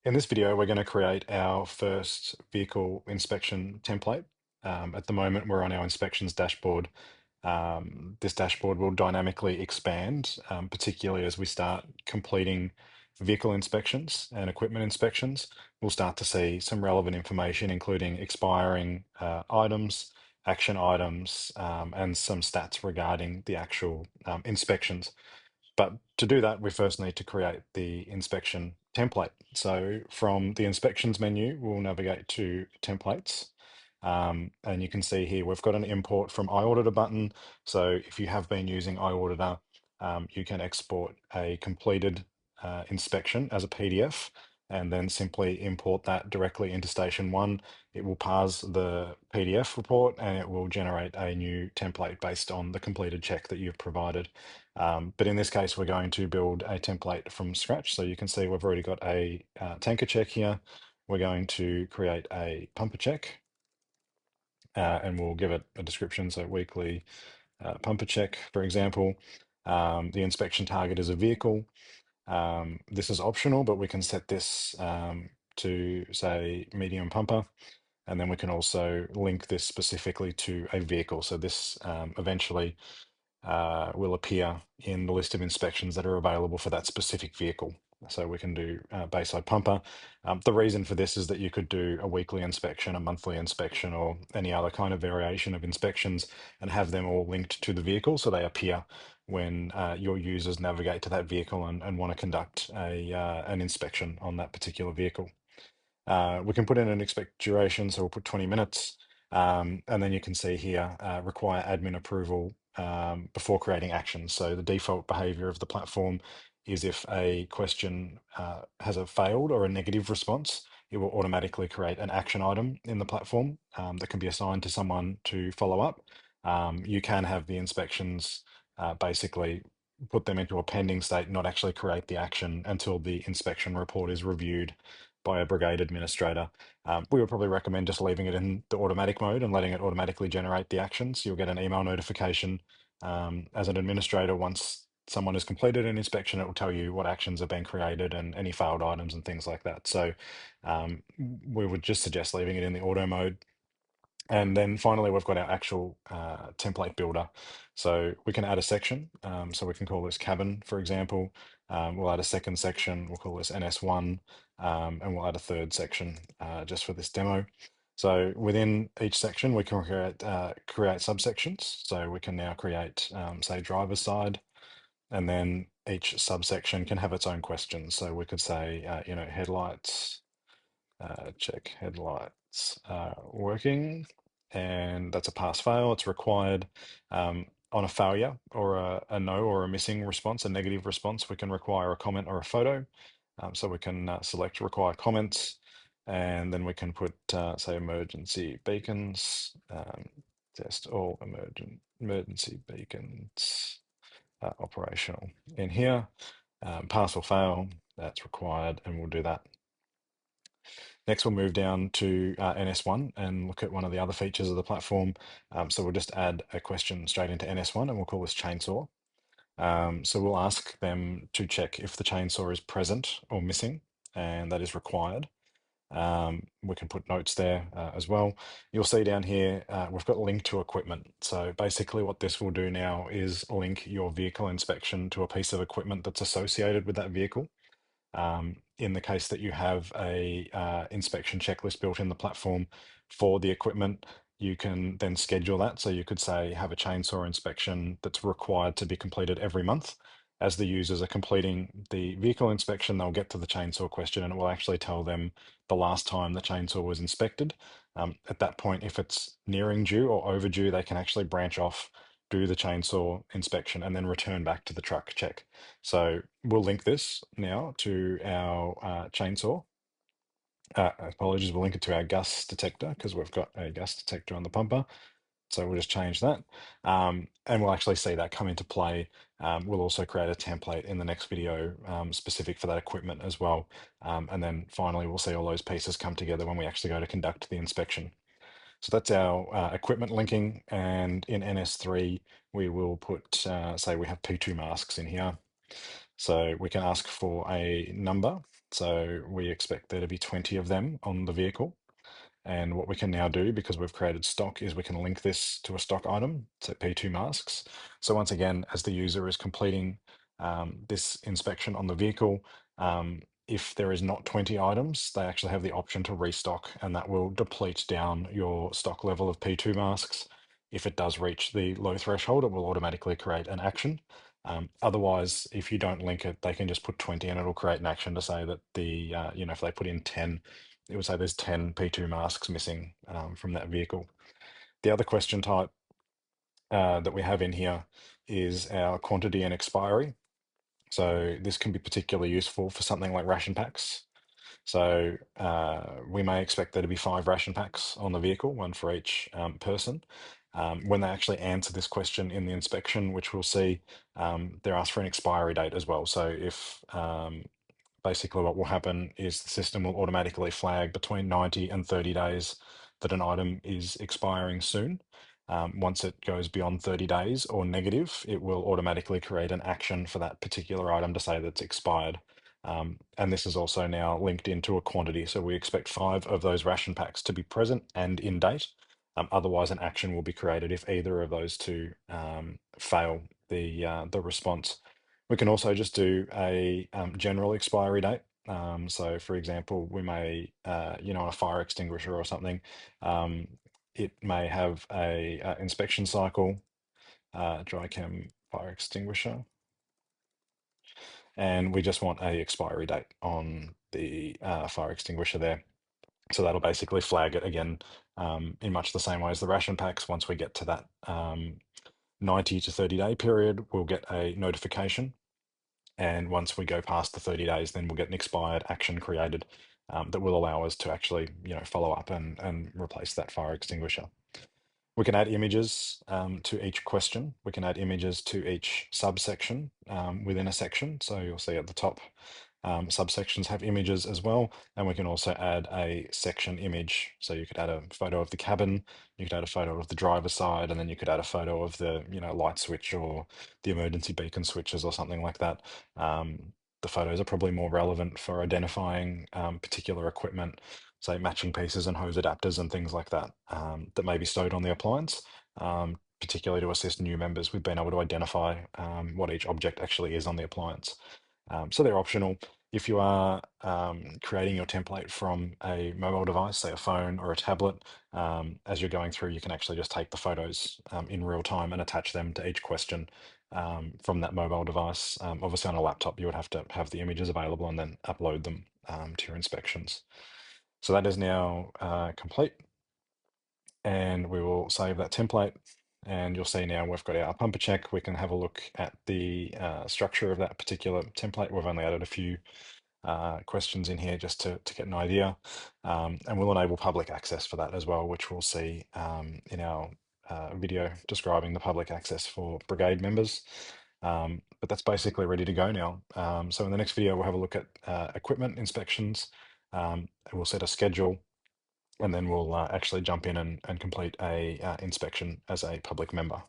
In this video, we're going to create our first vehicle inspection template. At the moment, we're on our inspections dashboard. This dashboard will dynamically expand, particularly as we start completing vehicle inspections and equipment inspections. We'll start to see some relevant information, including expiring items, action items, and some stats regarding the actual inspections. But to do that, we first need to create the inspection template. So from the inspections menu, we'll navigate to templates. And you can see here, we've got an import from iAuditor button. So if you have been using iAuditor, you can export a completed inspection as a PDF and then simply import that directly into Station 1. It will parse the PDF report and it will generate a new template based on the completed check that you've provided. But in this case, we're going to build a template from scratch. So you can see we've already got a tanker check here. We're going to create a pumper check and we'll give it a description. So weekly pumper check, for example. The inspection target is a vehicle. This is optional, but we can set this to say medium pumper. And then we can also link this specifically to a vehicle. So this eventually will appear in the list of inspections that are available for that specific vehicle. So we can do Bayside pumper. The reason for this is that you could do a weekly inspection, a monthly inspection, or any other kind of variation of inspections and have them all linked to the vehicle so they appear when your users navigate to that vehicle and want to conduct an inspection on that particular vehicle. We can put in an expected duration, so we'll put 20 minutes. And then you can see here, require admin approval before creating actions. So the default behavior of the platform is if a question has a failed or a negative response, it will automatically create an action item in the platform that can be assigned to someone to follow up. You can have the inspections basically put them into a pending state, not actually create the action until the inspection report is reviewed by a brigade administrator. We would probably recommend just leaving it in the automatic mode and letting it automatically generate the actions. You'll get an email notification as an administrator once someone has completed an inspection. It will tell you what actions have been created and any failed items and things like that. So we would just suggest leaving it in the auto mode. And then finally, we've got our actual template builder. So we can add a section. So we can call this cabin, for example. We'll add a second section. We'll call this NS1, and we'll add a third section just for this demo. So within each section, we can create subsections. So we can now create, say, driver's side, and then each subsection can have its own questions. So we could say, headlights, check headlights working, and that's a pass fail. It's required. On a failure or a no or a missing response, a negative response, we can require a comment or a photo. So we can select require comments, and then we can put, say, emergency beacons, test all emergency beacons operational in here. Pass or fail, that's required, and we'll do that. Next, we'll move down to NS1 and look at one of the other features of the platform. So we'll just add a question straight into NS1 and we'll call this chainsaw. So we'll ask them to check if the chainsaw is present or missing, and that is required. We can put notes there as well. You'll see down here, we've got link to equipment. So basically what this will do now is link your vehicle inspection to a piece of equipment that's associated with that vehicle. In the case that you have a inspection checklist built in the platform for the equipment, you can then schedule that. So you could say have a chainsaw inspection that's required to be completed every month. As the users are completing the vehicle inspection, they'll get to the chainsaw question and it will actually tell them the last time the chainsaw was inspected. At that point, if it's nearing due or overdue, they can actually branch off, do the chainsaw inspection, and then return back to the truck check. So we'll link this now to our chainsaw. Apologies, we'll link it to our gas detector because we've got a gas detector on the pumper. So we'll just change that. And we'll actually see that come into play. We'll also create a template in the next video specific for that equipment as well. And then finally, we'll see all those pieces come together when we actually go to conduct the inspection. So that's our equipment linking. And in NS3, we will put, say we have P2 masks in here. So we can ask for a number So we expect there to be 20 of them on the vehicle. And what we can now do, because we've created stock, is we can link this to a stock item, so P2 masks. So once again, as the user is completing this inspection on the vehicle, if there is not 20 items, they actually have the option to restock, and that will deplete down your stock level of P2 masks. If it does reach the low threshold, it will automatically create an action. Otherwise, if you don't link it, they can just put 20 and it'll create an action to say that if they put in 10, it would say there's 10 P2 masks missing from that vehicle. The other question type that we have in here is our quantity and expiry. So this can be particularly useful for something like ration packs. So we may expect there to be 5 ration packs on the vehicle, one for each person. When they actually answer this question in the inspection, which we'll see, they're asked for an expiry date as well. So if basically what will happen is the system will automatically flag between 90 and 30 days that an item is expiring soon. Once it goes beyond 30 days or negative, it will automatically create an action for that particular item to say that it's expired. And this is also now linked into a quantity. So we expect 5 of those ration packs to be present and in date. Otherwise, an action will be created if either of those two fail the response. We can also just do a general expiry date. So, for example, we may, on a fire extinguisher or something, it may have a inspection cycle, dry chem fire extinguisher, and we just want a expiry date on the fire extinguisher there. So that'll basically flag it again in much the same way as the ration packs. Once we get to that 90 to 30 day period, we'll get a notification. And once we go past the 30 days, then we'll get an expired action created that will allow us to actually, follow up and replace that fire extinguisher. We can add images to each question. We can add images to each subsection within a section. So you'll see at the top, subsections have images as well. And we can also add a section image. So you could add a photo of the cabin, you could add a photo of the driver's side, and then you could add a photo of the, light switch or the emergency beacon switches or something like that. The photos are probably more relevant for identifying particular equipment, say matching pieces and hose adapters and things like that, that may be stowed on the appliance, particularly to assist new members with being able to identify what each object actually is on the appliance. So they're optional. If you are creating your template from a mobile device, say a phone or a tablet, as you're going through, you can actually just take the photos in real time and attach them to each question from that mobile device. Obviously, on a laptop, you would have to have the images available and then upload them to your inspections. So that is now complete, and we will save that template. And you'll see now we've got our pumper check. We can have a look at the structure of that particular template. We've only added a few questions in here just to get an idea. And we'll enable public access for that as well, which we'll see in our video describing the public access for brigade members. But that's basically ready to go now. So in the next video, we'll have a look at equipment inspections. We'll set a schedule, and then we'll actually jump in and complete a inspection as a public member.